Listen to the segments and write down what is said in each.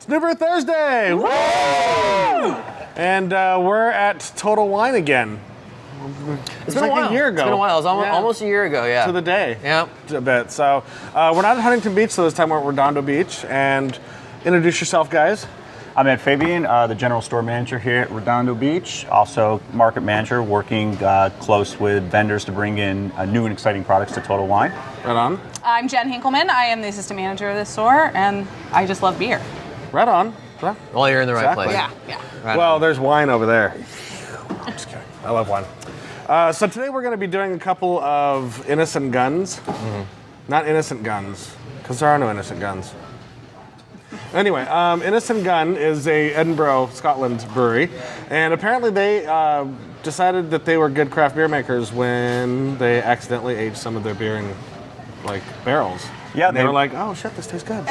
Snooper Thursday! Woo! And we're at Total Wine again. It's been like a while. A year ago. It's been a while. It was almost a year ago, yeah. To the day. Yeah. A bit. So we're not at Huntington Beach, so this time we're at Redondo Beach. And introduce yourself, guys. I'm Ed Fabian, the general store manager here at Redondo Beach. Also market manager, working close with vendors to bring in new and exciting products to Total Wine. Right on. I'm Jenn Hinkleman. I am the assistant manager of this store, and I just love beer. Right on. Yeah. Well, you're in the right place. Yeah. Right Well, on. there's wine over there. I'm just kidding. I love wine. So today we're going to be doing a couple of Innis Guns. Mm-hmm. Not innocent guns, because there are no innocent guns. Anyway, Innis Gunn is a Edinburgh, Scotland brewery, and apparently they decided that they were good craft beer makers when they accidentally aged some of their beer in like barrels. Yeah, and they were like, "Oh shit, this tastes good."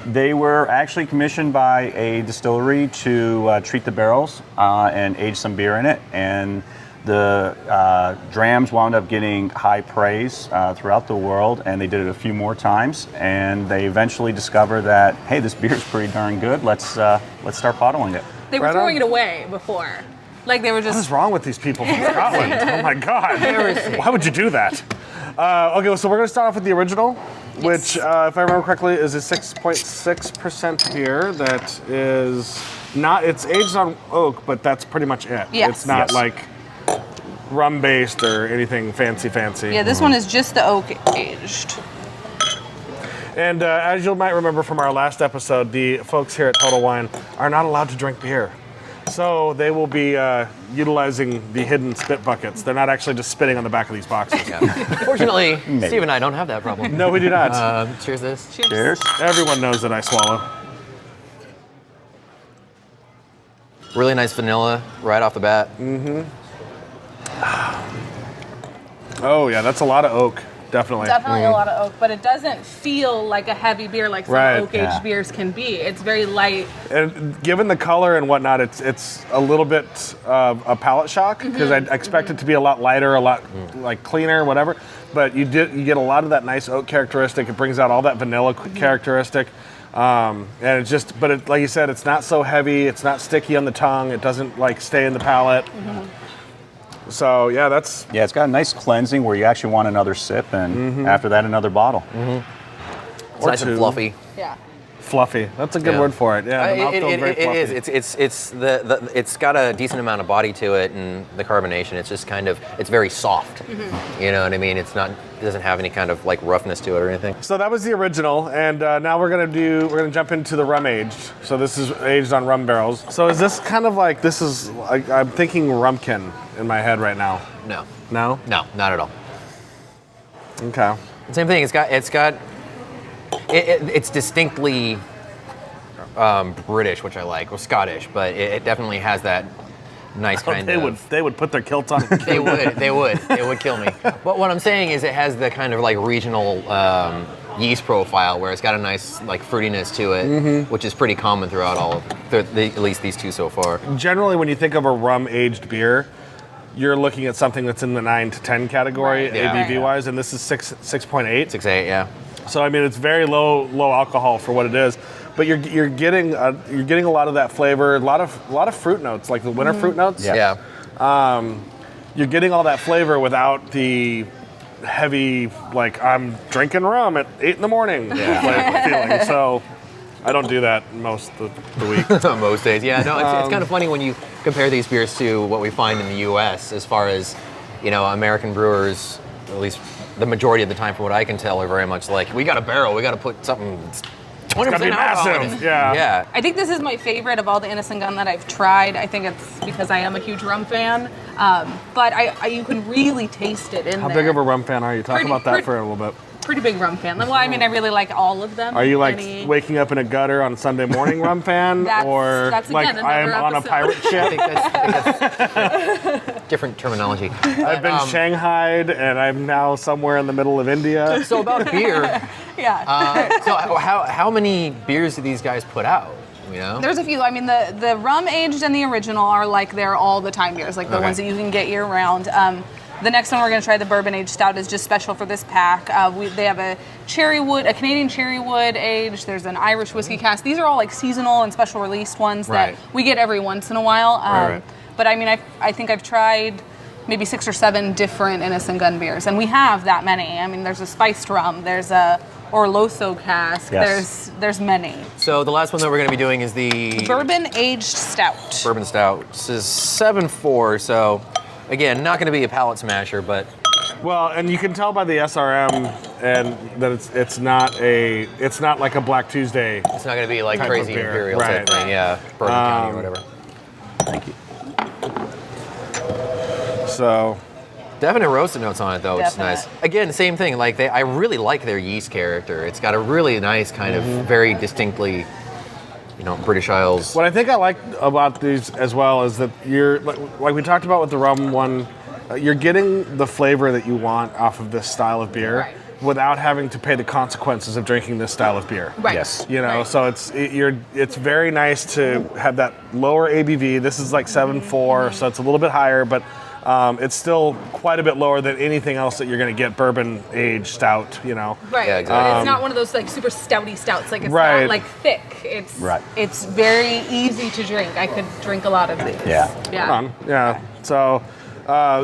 They were actually commissioned by a distillery to treat the barrels and age some beer in it, and the drams wound up getting high praise throughout the world, and they did it a few more times, and they eventually discovered that, hey, this beer's pretty darn good. Let's start bottling it. They were Right throwing on. it away before. Like they were What is just. wrong with these people from Scotland? Oh my god! Why would you do that? Okay, so we're going to start off with the original, which, if I remember correctly, is a 6.6% beer that is not. It's aged on oak, but that's pretty much it. Yes. It's not Yes. like rum based or anything fancy. Yeah, this one is just the oak aged. And as you might remember from our last episode, the folks here at Total Wine are not allowed to drink beer. So they will be utilizing the hidden spit buckets. They're not actually just spitting on the back of these boxes. Fortunately, Steve and I don't have that problem. No, we do not. Cheers this. Cheers. Everyone knows that I swallow. Really nice vanilla right off the bat. Oh yeah, that's a lot of oak, definitely. Definitely a lot of oak, but it doesn't feel like a heavy beer like some Right. oak aged Yeah. beers can be. It's very light. And given the color and whatnot, it's a little bit of a palate shock because I expect it to be a lot lighter, a lot like cleaner, whatever. But you get a lot of that nice oak characteristic. It brings out all that vanilla characteristic, and it's just. But it, like you said, it's not so heavy. It's not sticky on the tongue. It doesn't like stay in the palate. So yeah, that's Yeah, it's got a nice cleansing where you actually want another sip, and after that, another bottle. It's nice and two. fluffy. Yeah. fluffy. That's a good Yeah. word for it. Yeah, the mouthfeel very It fluffy. is. It's got a decent amount of body to it, and the carbonation. It's just kind of. It's very soft. You know what I mean? It doesn't have any kind of like roughness to it or anything. So that was the original, and now we're gonna jump into the rum aged. So this is aged on rum barrels. So is this kind of like I'm thinking rumkin in my head right now. No, No? not at all. Okay. Same thing. It's distinctly British, which I like, or Scottish, but it definitely has that nice kind of. They would put their kilts on. They would kill me. But what I'm saying is, it has the kind of like regional yeast profile where it's got a nice like fruitiness to it, which is pretty common throughout at least these two so far. Generally, when you think of a rum aged beer, you're looking at something that's in the 9 to 10 category, Right, yeah. ABV wise, and this is 6.8. 6.8, yeah. So I mean, it's very low alcohol for what it is, but you're getting a lot of that flavor, a lot of fruit notes, like the winter fruit notes. Yeah. You're getting all that flavor without the heavy, like I'm drinking rum at 8 a.m. like, feeling. So I don't do that most of the week. Most days, yeah. No, it's kind of funny when you compare these beers to what we find in the U.S. as far as, American brewers, at least the majority of the time, from what I can tell, are very much like, we got a barrel, we got to put something 20% gotta be alcohol in massive, it. yeah. Yeah. I think this is my favorite of all the Innis Gunn that I've tried. I think it's because I am a huge rum fan. But you can really taste it in How there. big of a rum fan are you? Talk about that for a little bit. Pretty big rum fan. Well, I mean, I really like all of them. Are you like Any- waking up in a gutter on Sunday morning rum fan, or that's like again I am another on a episode. pirate I ship? think that's different terminology. I've been shanghaied and I'm now somewhere in the middle of India. So about beer, Yeah. so how many beers do these guys put out? There's a few. I mean, the rum aged and the original are like they're all the time beers, like the Okay. ones that you can get year round. The next one we're going to try, the Bourbon Aged Stout, is just special for this pack. They have a Canadian cherry wood aged. There's an Irish whiskey cask. These are all like seasonal and special released ones that we get every once in a while. Right. But I mean, I think I've tried maybe 6 or 7 different Innis Gunn beers, and we have that many. I mean, there's a spiced rum, there's a Orloso cask, there's many. So the last one that we're going to be doing is the Bourbon Aged Stout. Bourbon Stout. This is 7.4, so again, not going to be a palate smasher, but Well, and you can tell by the SRM and that it's not like a Black Tuesday. it's not going to be like Type crazy of beer. imperial Right. type thing. Yeah, Bourbon County or whatever. Thank you. So Definite roasted notes on it though, which is Definite. nice. Again, same thing. Like I really like their yeast character. It's got a really nice kind of very distinctly, British Isles. what I think I like about these as well is that you're like we talked about with the rum one, you're getting the flavor that you want off of this style of beer. Right. Without having to pay the consequences of drinking this style of beer. Right. Yes. Right. So it's very nice to have that lower ABV. This is like 7.4, so it's a little bit higher, but it's still quite a bit lower than anything else that you're going to get bourbon aged stout. Right. Yeah, exactly. It's not one of those like super stouty stouts. Like it's Right. not like thick. It's Right. It's very easy to drink. I could drink a lot of these. Yeah. Hold on. Yeah. So,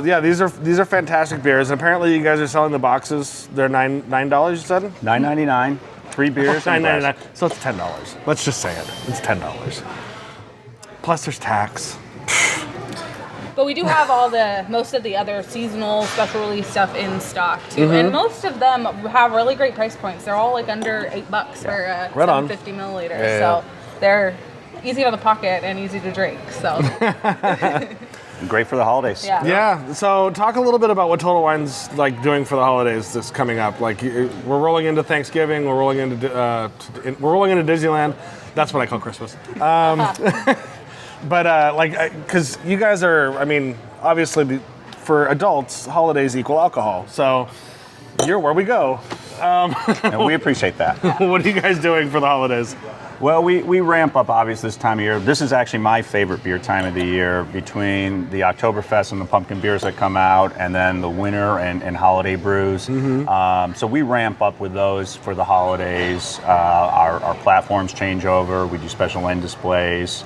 these are fantastic beers, and apparently you guys are selling the boxes. They're $9. You said $9.99, 3 beers. and a glass. $9.99. So it's $10. Let's just say it. It's $10. Plus there's tax. But we do have most of the other seasonal special release stuff in stock too, Mm-hmm. and most of them have really great price points. They're all like under $8 for a Right on. 750 milliliters, Yeah, so they're easy on the pocket and easy to drink. So Great for the holidays. yeah. Yeah. So talk a little bit about what Total Wine's like doing for the holidays that's coming up. Like we're rolling into Thanksgiving. We're rolling into Disneyland. That's what I call Christmas. But because you guys are, I mean, obviously for adults, holidays equal alcohol. So you're where we go. And we appreciate that. What are you guys doing for the holidays? Well, we ramp up obviously this time of year. This is actually my favorite beer time of the year, between the Oktoberfest and the pumpkin beers that come out, and then the winter and holiday brews. So we ramp up with those for the holidays. Our platforms change over. We do special end displays,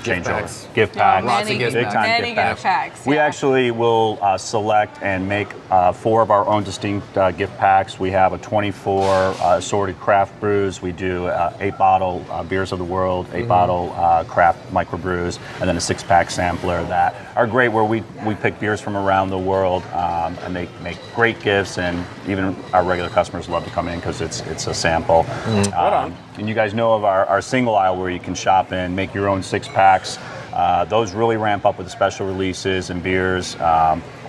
change packs. over gift packs, Lots of gift big packs. time Many gift packs. We yeah. actually will select and make 4 of our own distinct gift packs. We have a 24 assorted craft brews. We do 8-bottle beers of the world, 8-bottle craft microbrews, and then a 6-pack sampler that are great, where we pick beers from around the world and they make great gifts, and even our regular customers love to come in because it's a sample. Right on. And you guys know of our single aisle where you can shop in, make your own 6-packs. Those really ramp up with the special releases and beers.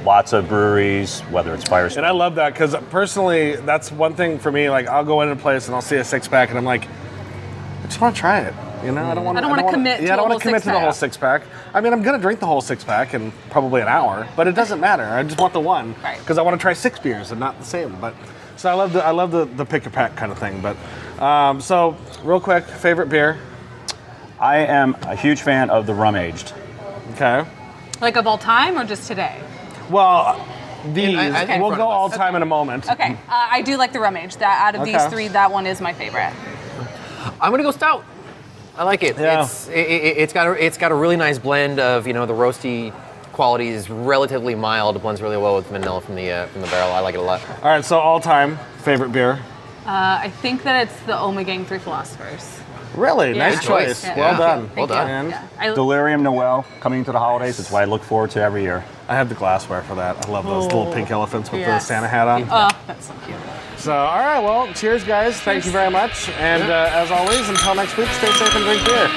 Lots of breweries, whether it's Firestone. And I love that because personally, that's one thing for me. Like I'll go into a place and I'll see a 6-pack and I'm like, I just want to try it. I don't want to commit to Yeah, I don't a want to commit to the whole 6-pack. I mean, I'm gonna drink the whole 6-pack in probably an hour, but it doesn't matter. I just want the one because I want to try 6 beers and not the same. But so I love the pick a pack kind of thing. But so real quick, favorite beer? I am a huge fan of the Rum Aged. Okay. Like of all time or just today? Well, these I think we'll in front go of us. all time in a moment. Okay, I do like the Rum Aged. That out of these Okay. 3, that one is my favorite. I'm gonna go stout. I like it. Yeah. It's got a really nice blend of the roasty qualities, relatively mild. It blends really well with vanilla from the barrel. I like it a lot. All right. So all time favorite beer. I think that it's the Ommegang Three Philosophers. Really Yeah. nice Good choice. choice. Well Yeah. done. Thank Well you. done. And Yeah. Delirium Noel coming into the holidays. That's what I look forward to every year. I have the glassware for that. I love those little pink elephants with the Yes. Santa hat on. Oh, that's so cute. So, all right, well, cheers, guys. Thank you very much. And as always, until next week, stay safe and drink beer.